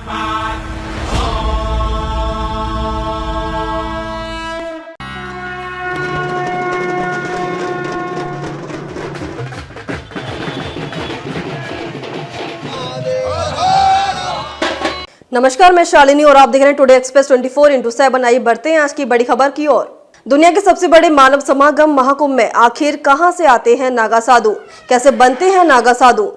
नमस्कार, मैं शालिनी और आप देख रहे हैं टुडे एक्सप्रेस 24/7। आइए बढ़ते हैं आज की बड़ी खबर की ओर। दुनिया के सबसे बड़े मानव समागम महाकुंभ में आखिर कहां से आते हैं नागा साधु? कैसे बनते हैं नागा साधु?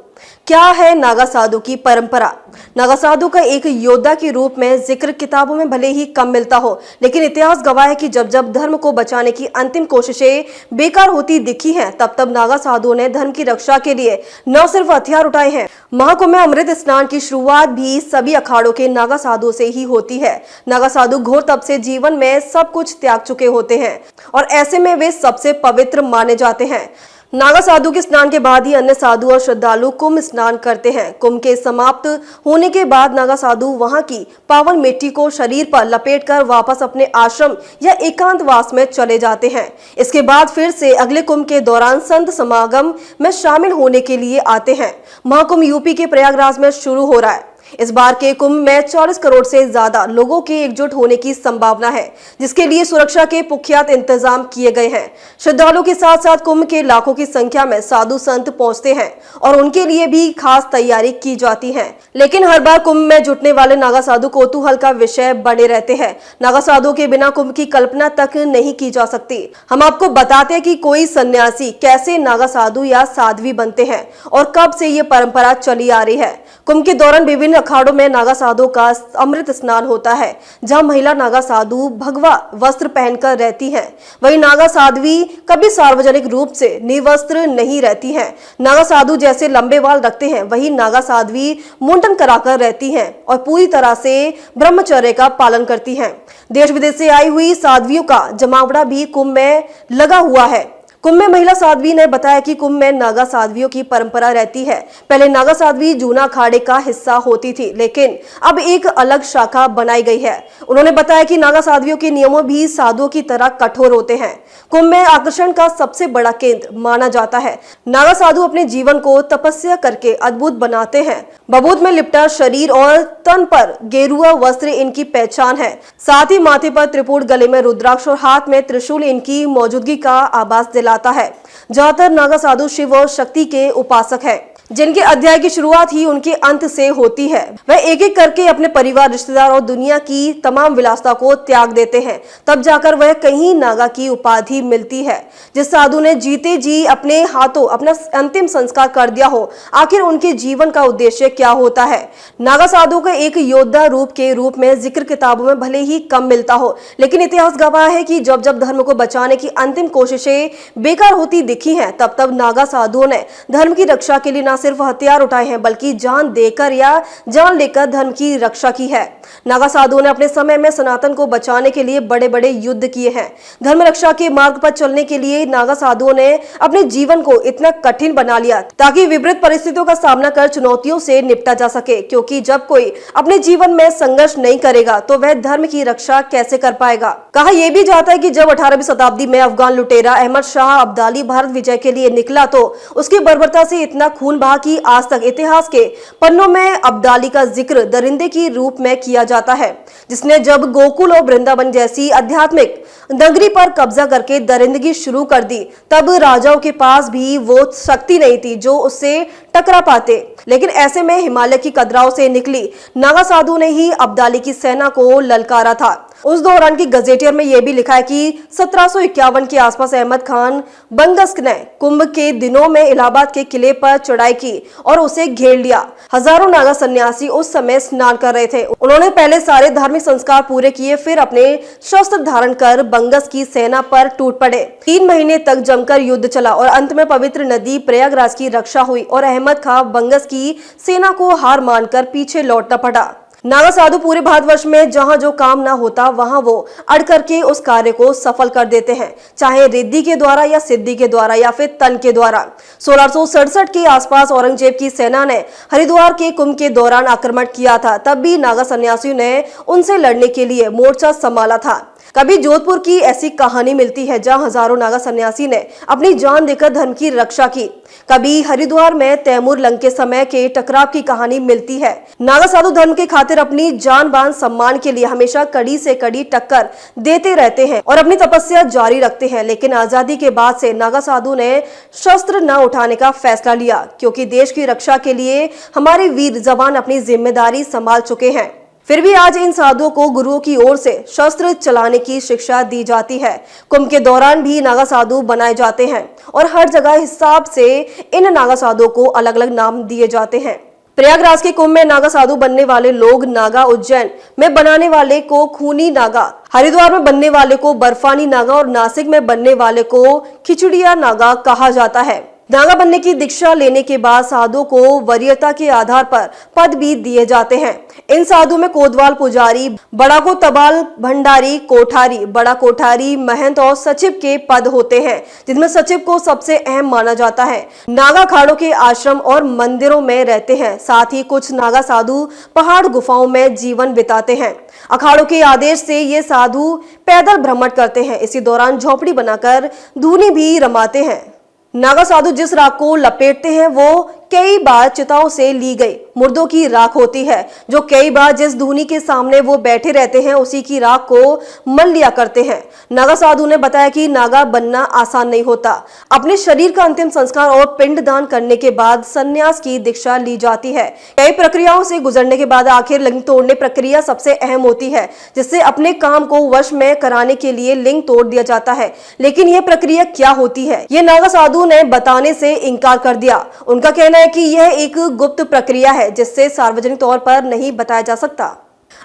क्या है नागा साधु की परंपरा? नागा साधु का एक योद्धा के रूप में जिक्र किताबों में भले ही कम मिलता हो, लेकिन इतिहास गवाह है कि जब जब धर्म को बचाने की अंतिम कोशिशें बेकार होती दिखी हैं, तब तब नागा साधुओं ने धर्म की रक्षा के लिए न सिर्फ हथियार उठाए हैं। महाकुंभ में अमृत स्नान की शुरुआत भी सभी अखाड़ों के नागा साधुओं से ही होती है। नागा साधु घोर तप से जीवन में सब कुछ त्याग चुके होते हैं और ऐसे में वे सबसे पवित्र माने जाते हैं। नागा साधु के स्नान के बाद ही अन्य साधु और श्रद्धालु कुंभ स्नान करते हैं। कुंभ के समाप्त होने के बाद नागा साधु वहां की पावन मिट्टी को शरीर पर लपेटकर वापस अपने आश्रम या एकांतवास में चले जाते हैं। इसके बाद फिर से अगले कुंभ के दौरान संत समागम में शामिल होने के लिए आते हैं। महाकुंभ यूपी के प्रयागराज में शुरू हो रहा है। इस बार के कुंभ में 40 करोड़ से ज्यादा लोगों के एकजुट होने की संभावना है, जिसके लिए सुरक्षा के पुख्यात इंतजाम किए गए हैं। श्रद्धालुओं के साथ साथ कुंभ के लाखों की संख्या में साधु संत पहुंचते हैं और उनके लिए भी खास तैयारी की जाती है। लेकिन हर बार कुंभ में जुटने वाले नागा साधु कौतूहल का विषय बने रहते हैं। नागा साधु के बिना कुंभ की कल्पना तक नहीं की जा सकती। हम आपको बताते हैं कि कोई सन्यासी कैसे नागा साधु या साध्वी बनते हैं और कब से ये परंपरा चली आ रही है। कुंभ के दौरान विभिन्न अखाड़ों में नागा साधु का अमृत स्नान होता है, जहां महिला नागा साधु भगवा वस्त्र पहनकर रहती हैं। वहीं नागा साध्वी कभी सार्वजनिक रूप से निर्वस्त्र नहीं रहती हैं। नागा साधु जैसे लंबे बाल रखते हैं, वहीं नागा साध्वी मुंडन कराकर रहती हैं और पूरी तरह से ब्रह्मचर्य का पालन करती हैं। देश विदेश से आई हुई साध्वियों का जमावड़ा भी कुंभ में लगा हुआ है। कुंभ में महिला साध्वी ने बताया कि कुंभ में नागा साध्वियों की परंपरा रहती है। पहले नागा साध्वी जूना अखाड़े का हिस्सा होती थी, लेकिन अब एक अलग शाखा बनाई गई है। उन्होंने बताया कि नागा साध्वियों के नियमों भी साधुओं की तरह कठोर होते हैं। कुंभ में आकर्षण का सबसे बड़ा केंद्र माना जाता है। नागा साधु अपने जीवन को तपस्या करके अद्भुत बनाते हैं। बबूत में लिपटा शरीर और तन पर गेरुआ वस्त्र इनकी पहचान है। साथ ही माथे पर त्रिपुट, गले में रुद्राक्ष और हाथ में त्रिशूल इनकी मौजूदगी का आभास दिलाता है। ज्यादातर नागा साधु शिव और शक्ति के उपासक है, जिनके अध्याय की शुरुआत ही उनके अंत से होती है। वह एक एक करके अपने परिवार, रिश्तेदार और दुनिया की तमाम विलासता को त्याग देते हैं। तब जाकर वह कहीं नागा की उपाधि मिलती है। जिस साधु ने जीते जी अपने हाथों अपना अंतिम संस्कार कर दिया हो, आखिर उनके जीवन का उद्देश्य क्या होता है? नागा साधु का एक योद्धा रूप के रूप में जिक्र किताबों में भले ही कम मिलता हो, लेकिन इतिहास गवाह है कि जब जब धर्म को बचाने की अंतिम कोशिशें बेकार होती दिखी हैं, तब तब नागा साधुओं ने धर्म की रक्षा के लिए न सिर्फ हथियार उठाए हैं, बल्कि जान देकर या जान लेकर धर्म की रक्षा की है। नागा साधुओं ने अपने समय में सनातन को बचाने के लिए बड़े बड़े युद्ध किए हैं। धर्म रक्षा के मार्ग पर चलने के लिए नागा साधुओं ने अपने जीवन को इतना कठिन बना लिया ताकि विपरीत परिस्थितियों का सामना कर चुनौतियों से निपटा जा सके, क्योंकि जब कोई अपने जीवन में संघर्ष नहीं करेगा तो वह धर्म की रक्षा कैसे कर पाएगा। कहा यह भी जाता है कि जब 18वीं शताब्दी में अफगान लुटेरा अहमद शाह अब्दाली भारत विजय के लिए निकला, तो उसकी बर्बरता से इतना खून बहा कि आज तक इतिहास के पन्नों में अब्दाली का जिक्र दरिंदे की रूप में किया जाता है, जिसने जब गोकुल और वृंदावन जैसी आध्यात्मिक नगरी पर कब्जा करके दरिंदगी शुरू कर दी, तब राजाओं के पास भी वो शक्ति नहीं थी जो उससे टकरा पाते। लेकिन ऐसे में हिमालय की कदराओं से निकली नागा साधु ने ही अब्दाली की सेना को ललकारा था। उस दौरान की गजेटियर में यह भी लिखा है कि 1751 के आसपास अहमद खान बंगस्क ने कुंभ के दिनों में इलाहाबाद के किले पर चढ़ाई की और उसे घेर लिया। हजारों नागा सन्यासी उस समय स्नान कर रहे थे। उन्होंने पहले सारे धार्मिक संस्कार पूरे किए, फिर अपने शस्त्र धारण कर बंगस की सेना पर टूट पड़े। 3 महीने तक जमकर युद्ध चला और अंत में पवित्र नदी प्रयागराज की रक्षा हुई और अहमद खान बंगस की सेना को हार मानकर पीछे लौटना पड़ा। नागा साधु पूरे भारतवर्ष में जहां जो काम ना होता वहां वो अड़ करके उस कार्य को सफल कर देते हैं, चाहे रिद्धि के द्वारा या सिद्धि के द्वारा या फिर तन के द्वारा। 1667 के आसपास औरंगजेब की सेना ने हरिद्वार के कुंभ के दौरान आक्रमण किया था। तब भी नागा सन्यासियों ने उनसे लड़ने के लिए मोर्चा संभाला था। कभी जोधपुर की ऐसी कहानी मिलती है जहां हजारों नागा सन्यासी ने अपनी जान देकर धर्म की रक्षा की। कभी हरिद्वार में तैमूर लंग के समय के टकराव की कहानी मिलती है। नागा साधु धर्म के खातिर अपनी जान बान सम्मान के लिए हमेशा कड़ी से कड़ी टक्कर देते रहते हैं और अपनी तपस्या जारी रखते हैं। लेकिन आजादी के बाद से नागा साधु ने शस्त्र न उठाने का फैसला लिया, क्योंकि देश की रक्षा के लिए हमारे वीर जवान अपनी जिम्मेदारी संभाल चुके हैं। फिर भी आज इन साधुओं को गुरुओं की ओर से शस्त्र चलाने की शिक्षा दी जाती है। कुंभ के दौरान भी नागा साधु बनाए जाते हैं और हर जगह हिसाब से इन नागा साधुओं को अलग अलग नाम दिए जाते हैं। प्रयागराज के कुंभ में नागा साधु बनने वाले लोग नागा, उज्जैन में बनाने वाले को खूनी नागा, हरिद्वार में बनने वाले को बर्फानी नागा और नासिक में बनने वाले को खिचड़िया नागा कहा जाता है। नागा बनने की दीक्षा लेने के बाद साधुओं को वरीयता के आधार पर पद भी दिए जाते हैं। इन साधु में कोतवाल पुजारी, बड़ा को तबाल भंडारी, कोठारी, बड़ा कोठारी, महंत और सचिव के पद होते हैं, जिनमें सचिव को सबसे अहम माना जाता है। नागा अखाड़ों के आश्रम और मंदिरों में रहते हैं। साथ ही कुछ नागा साधु पहाड़ गुफाओं में जीवन बिताते हैं। अखाड़ों के आदेश से ये साधु पैदल भ्रमण करते हैं। इसी दौरान झोपड़ी बनाकर धूनी भी रमाते हैं। नागा साधु जिस राख को लपेटते हैं वो कई बार चिताओं से ली गई मुर्दों की राख होती है, जो कई बार जिस धूनी के सामने वो बैठे रहते हैं उसी की राख को मल लिया करते हैं। नागा साधु ने बताया कि नागा बनना आसान नहीं होता। अपने शरीर का अंतिम संस्कार और पिंड दान करने के बाद संन्यास की दीक्षा ली जाती है। कई प्रक्रियाओं से गुजरने के बाद आखिर लिंग तोड़ने प्रक्रिया सबसे अहम होती है, जिससे अपने काम को वश में कराने के लिए लिंग तोड़ दिया जाता है। लेकिन यह प्रक्रिया क्या होती है, ये नागा साधु ने बताने से इनकार कर दिया। उनका कहना है कि यह एक गुप्त प्रक्रिया है जिससे सार्वजनिक तौर पर नहीं बताया जा सकता।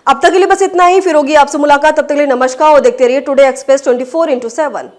अब तक के लिए बस इतना ही। फिर होगी आपसे मुलाकात, तब तक के लिए नमस्कार और देखते रहिए टुडे एक्सप्रेस 24x7।